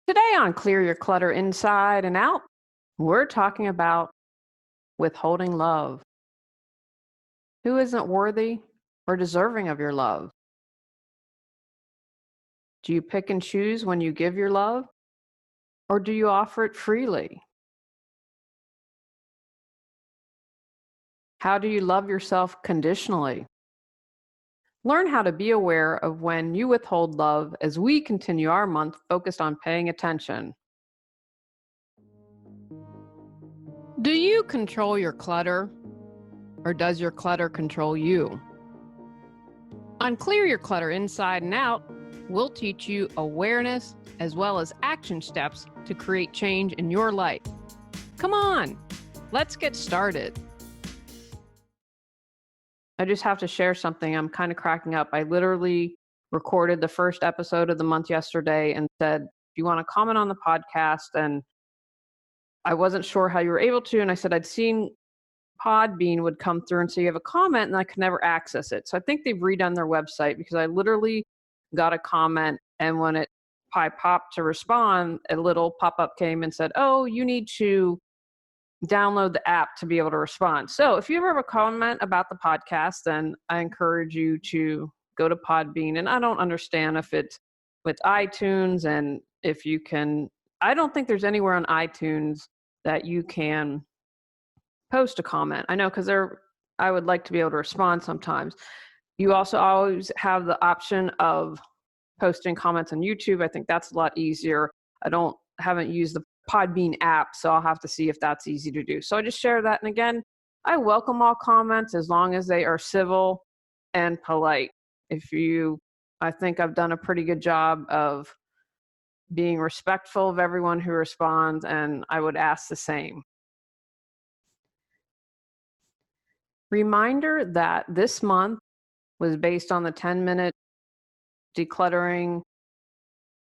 Today on Clear Your Clutter Inside and Out, we're talking about withholding love. Who isn't worthy or deserving of your love? Do you pick and choose when you give your love, or do you offer it freely? How do you love yourself conditionally? Learn how to be aware of when you withhold love as we continue our month focused on paying attention. Do you control your clutter, or does your clutter control you? On Clear Your Clutter Inside and Out, we'll teach you awareness as well as action steps to create change in your life. Come on, let's get started. I just have to share something. I'm kind of cracking up. I literally recorded the first episode of the month yesterday and said, "Do you want to comment on the podcast?" And I wasn't sure how you were able to. And I said, I'd seen Podbean would come through and say you have a comment, and I could never access it. So I think they've redone their website because I literally got a comment, and when I popped to respond, a little pop-up came and said, "Oh, you need to download the app to be able to respond." So if you ever have a comment about the podcast, then I encourage you to go to Podbean. And I don't understand if it's with iTunes and if you can. I don't think there's anywhere on iTunes that you can post a comment. I know because I would like to be able to respond sometimes. You also always have the option of posting comments on YouTube. I think that's a lot easier. Haven't used the Podbean app, so I'll have to see if that's easy to do. So I just share that. And again, I welcome all comments as long as they are civil and polite. I think I've done a pretty good job of being respectful of everyone who responds, and I would ask the same. Reminder that this month was based on the 10-minute decluttering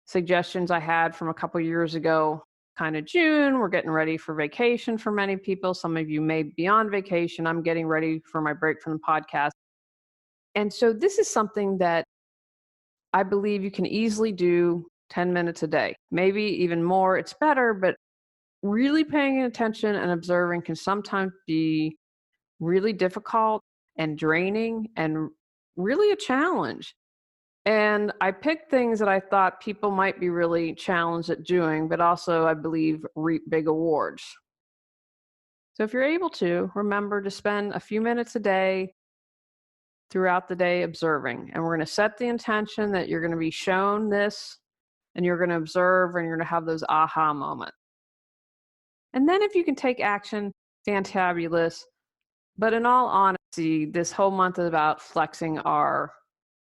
suggestions I had from a couple years ago, kind of June. We're getting ready for vacation for many people. Some of you may be on vacation. I'm getting ready for my break from the podcast. And so this is something that I believe you can easily do 10 minutes a day, maybe even more. It's better, but really paying attention and observing can sometimes be really difficult and draining and really a challenge. And I picked things that I thought people might be really challenged at doing, but also I believe reap big awards. So if you're able to, remember to spend a few minutes a day throughout the day observing. And we're going to set the intention that you're going to be shown this and you're going to observe and you're going to have those aha moments. And then if you can take action, fantabulous. But in all honesty, this whole month is about flexing our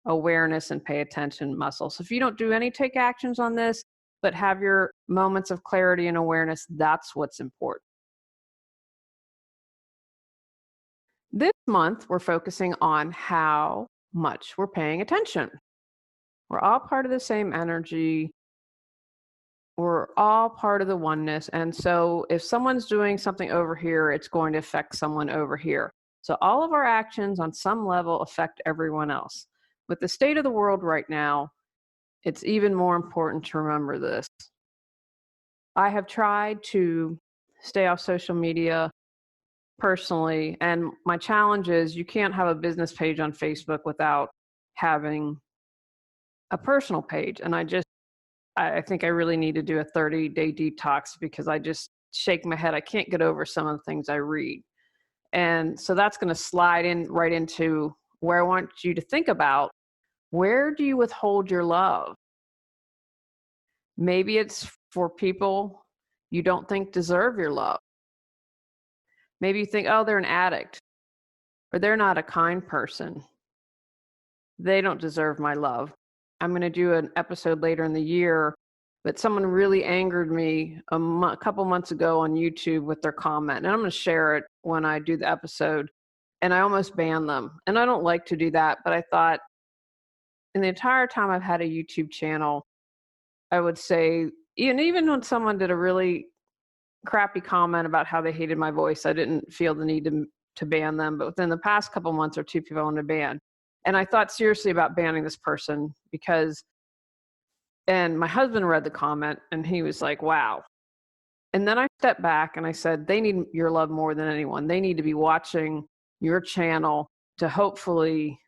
awareness and pay attention muscles. If you don't do any take actions on this, but have your moments of clarity and awareness, that's what's important. This month, we're focusing on how much we're paying attention. We're all part of the same energy. We're all part of the oneness. And so if someone's doing something over here, it's going to affect someone over here. So all of our actions on some level affect everyone else. With the state of the world right now, it's even more important to remember this. I have tried to stay off social media personally, and my challenge is you can't have a business page on Facebook without having a personal page. And I think I really need to do a 30-day detox because I just shake my head. I can't get over some of the things I read. And so that's going to slide in right into where I want you to think about, where do you withhold your love? Maybe it's for people you don't think deserve your love. Maybe you think, oh, they're an addict, or they're not a kind person. They don't deserve my love. I'm going to do an episode later in the year, but someone really angered me a couple months ago on YouTube with their comment, and I'm going to share it when I do the episode, and I almost banned them. And I don't like to do that, but I thought in the entire time I've had a YouTube channel, I would say, even when someone did a really crappy comment about how they hated my voice, I didn't feel the need to ban them. But within the past couple months, or two people I wanted to ban. And I thought seriously about banning this person because And my husband read the comment and he was like, wow. And then I stepped back and I said, they need your love more than anyone. They need to be watching your channel to hopefully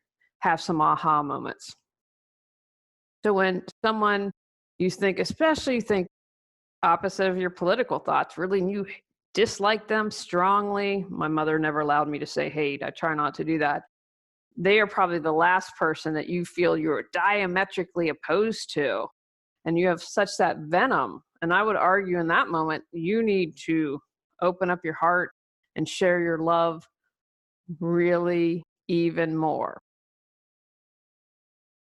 have some aha moments. So when someone you think, especially you think opposite of your political thoughts, really, and you dislike them strongly, my mother never allowed me to say hate. I try not to do that. They are probably the last person that you feel you're diametrically opposed to. And you have such that venom. And I would argue in that moment, you need to open up your heart and share your love really even more.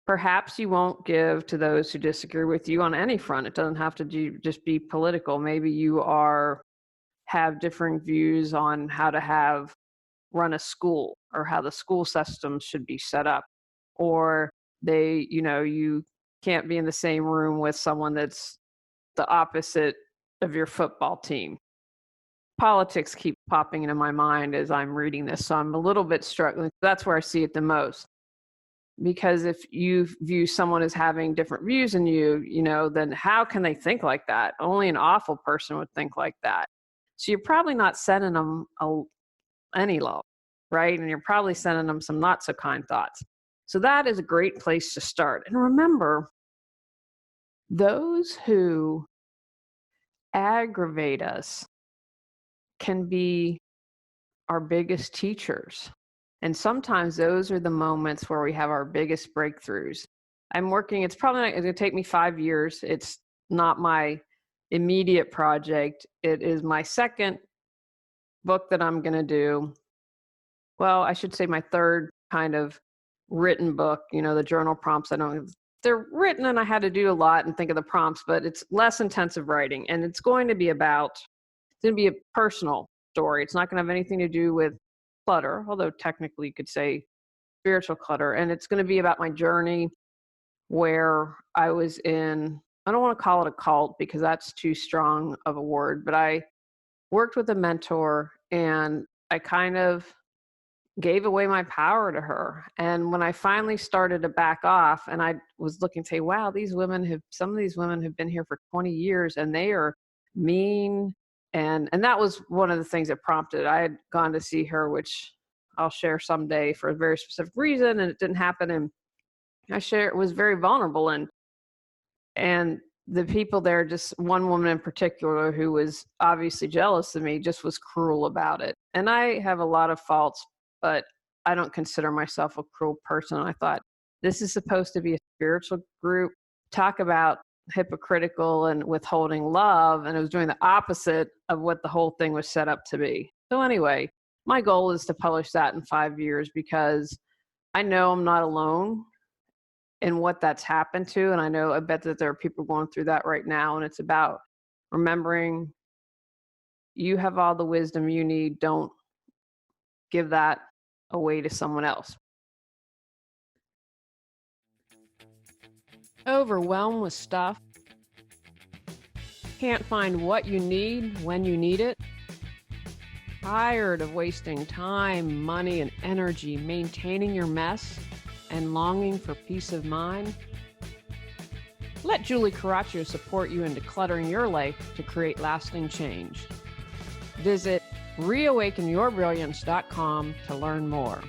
Perhaps you won't give to those who disagree with you on any front. It doesn't have to just be political. Maybe you have differing views on how to run a school or how the school system should be set up, or you can't be in the same room with someone that's the opposite of your football team. Politics keep popping into my mind as I'm reading this, so I'm a little bit struggling. That's where I see it the most. Because if you view someone as having different views than then how can they think like that? Only an awful person would think like that. So you're probably not sending them any love, right? And you're probably sending them some not so kind thoughts. So that is a great place to start. And remember, those who aggravate us can be our biggest teachers. And sometimes those are the moments where we have our biggest breakthroughs. It's probably not going to take me 5 years. It's not my immediate project. It is my second book that I'm going to do. Well, I should say my third kind of written book, the journal prompts. They're written and I had to do a lot and think of the prompts, but it's less intensive writing. And it's going to be a personal story. It's not going to have anything to do with clutter, although technically you could say spiritual clutter. And it's going to be about my journey where I don't want to call it a cult because that's too strong of a word, but I worked with a mentor and I kind of gave away my power to her. And when I finally started to back off and I was looking to say, wow, some of these women have been here for 20 years and they are mean. And that was one of the things that prompted. I had gone to see her, which I'll share someday for a very specific reason, and it didn't happen. And was very vulnerable. And the people there, just one woman in particular who was obviously jealous of me, just was cruel about it. And I have a lot of faults, but I don't consider myself a cruel person. I thought, this is supposed to be a spiritual group. Talk about hypocritical and withholding love. And it was doing the opposite of what the whole thing was set up to be. So anyway, my goal is to publish that in 5 years because I know I'm not alone in what that's happened to. And I bet that there are people going through that right now. And it's about remembering you have all the wisdom you need. Don't give that away to someone else. Overwhelmed with stuff? Can't find what you need when you need it? Tired of wasting time, money, and energy maintaining your mess and longing for peace of mind? Let Julie Coraccio support you in decluttering your life to create lasting change. Visit reawakenyourbrilliance.com to learn more.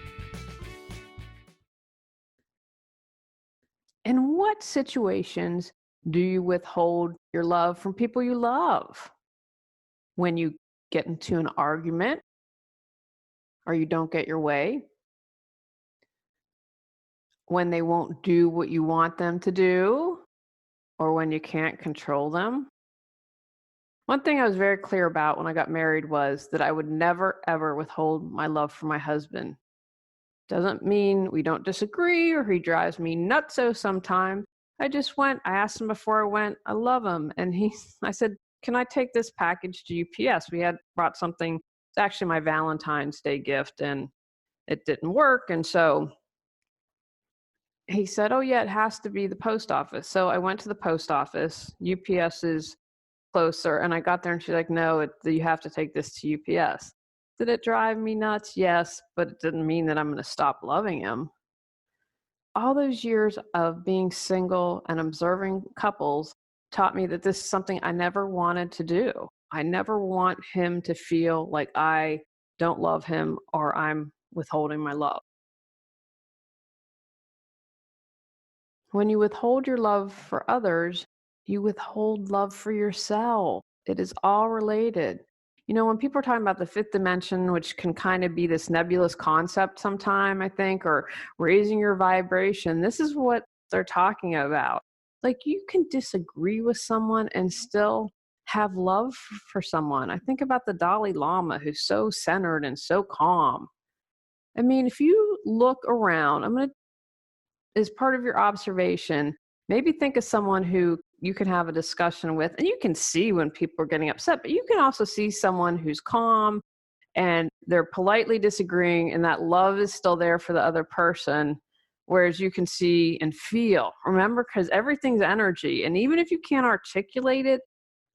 In what situations do you withhold your love from people you love? When you get into an argument or you don't get your way? When they won't do what you want them to do? Or when you can't control them? One thing I was very clear about when I got married was that I would never, ever withhold my love for my husband. Doesn't mean we don't disagree or he drives me nutso sometimes. I asked him before I went, I love him. And I said, can I take this package to UPS? We had brought something, it's actually my Valentine's Day gift, and it didn't work. And so he said, oh yeah, it has to be the post office. So I went to the post office. UPS is closer. And I got there and she's like, no, you have to take this to UPS. Did it drive me nuts? Yes, but it didn't mean that I'm going to stop loving him. All those years of being single and observing couples taught me that this is something I never wanted to do. I never want him to feel like I don't love him or I'm withholding my love. When you withhold your love for others, you withhold love for yourself. It is all related. When people are talking about the fifth dimension, which can kind of be this nebulous concept sometime, I think, or raising your vibration, this is what they're talking about. Like you can disagree with someone and still have love for someone. I think about the Dalai Lama, who's so centered and so calm. I mean, if you look around, I'm going to as part of your observation, maybe think of someone who you can have a discussion with, and you can see when people are getting upset, but you can also see someone who's calm and they're politely disagreeing, and that love is still there for the other person. Whereas you can see and feel, remember, because everything's energy. And even if you can't articulate it,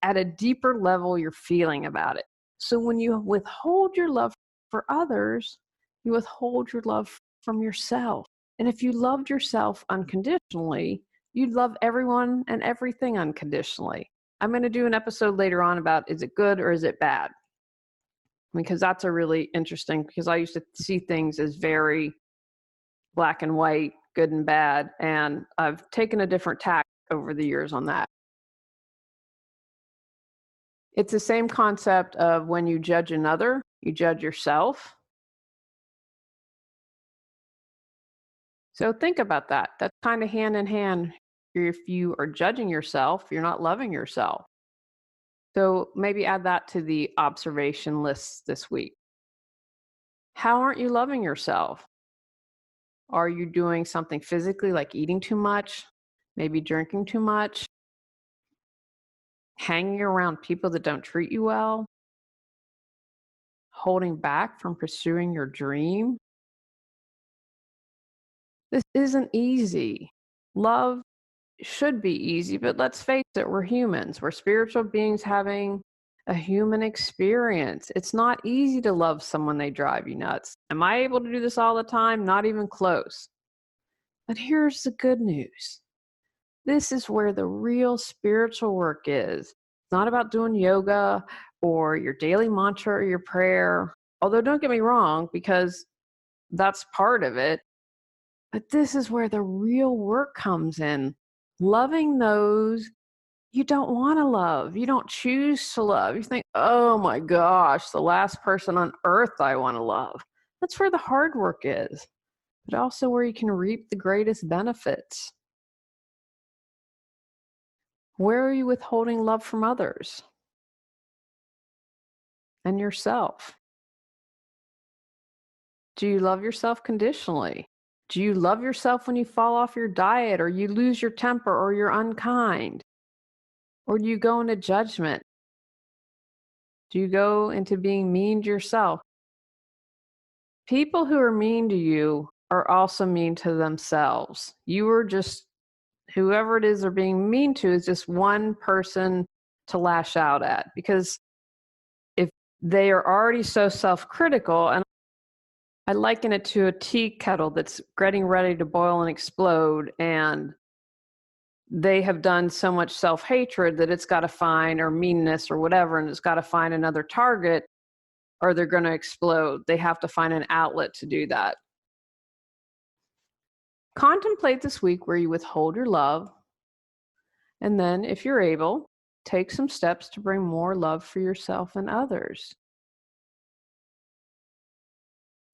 at a deeper level, you're feeling about it. So when you withhold your love for others, you withhold your love from yourself. And if you loved yourself unconditionally, you'd love everyone and everything unconditionally. I'm going to do an episode later on about is it good or is it bad? Because that's a really interesting, because I used to see things as very black and white, good and bad. And I've taken a different tack over the years on that. It's the same concept of when you judge another, you judge yourself. So think about that. That's kind of hand in hand. If you are judging yourself, you're not loving yourself. So maybe add that to the observation list this week. How aren't you loving yourself? Are you doing something physically like eating too much, maybe drinking too much, hanging around people that don't treat you well, holding back from pursuing your dream? This isn't easy. Love should be easy, but let's face it, we're humans. We're spiritual beings having a human experience. It's not easy to love someone they drive you nuts. Am I able to do this all the time? Not even close. But here's the good news. This is where the real spiritual work is. It's not about doing yoga or your daily mantra or your prayer. Although don't get me wrong, because that's part of it. But this is where the real work comes in. Loving those you don't want to love. You don't choose to love. You think, oh my gosh, the last person on earth I want to love. That's where the hard work is, but also where you can reap the greatest benefits. Where are you withholding love from others and yourself? Do you love yourself conditionally? Do you love yourself when you fall off your diet or you lose your temper or you're unkind? Or do you go into judgment? Do you go into being mean to yourself? People who are mean to you are also mean to themselves. You are just, whoever it is they're being mean to is just one person to lash out at. Because if they are already so self-critical, and I liken it to a tea kettle that's getting ready to boil and explode, and they have done so much self-hatred that it's got to find, or meanness or whatever, and it's got to find another target or they're going to explode. They have to find an outlet to do that. Contemplate this week where you withhold your love, and then, if you're able, take some steps to bring more love for yourself and others.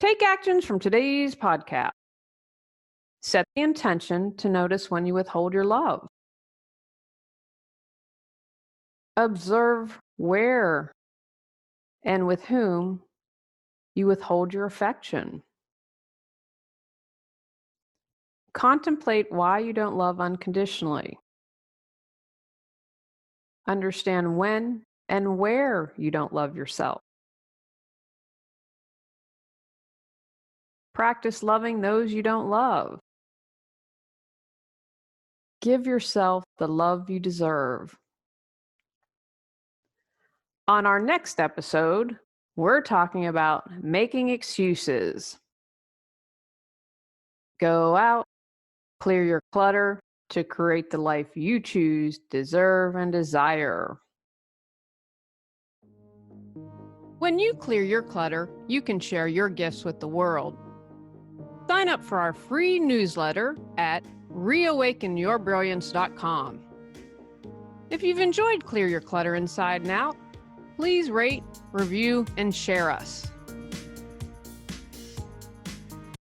Take actions from today's podcast. Set the intention to notice when you withhold your love. Observe where and with whom you withhold your affection. Contemplate why you don't love unconditionally. Understand when and where you don't love yourself. Practice loving those you don't love. Give yourself the love you deserve. On our next episode, we're talking about making excuses. Go out Clear your clutter to create the life you choose, deserve, and desire. When you clear your clutter, you can share your gifts with the world. Sign up for our free newsletter at reawakenyourbrilliance.com. If you've enjoyed Clear Your Clutter Inside and Out, please rate, review, and share us.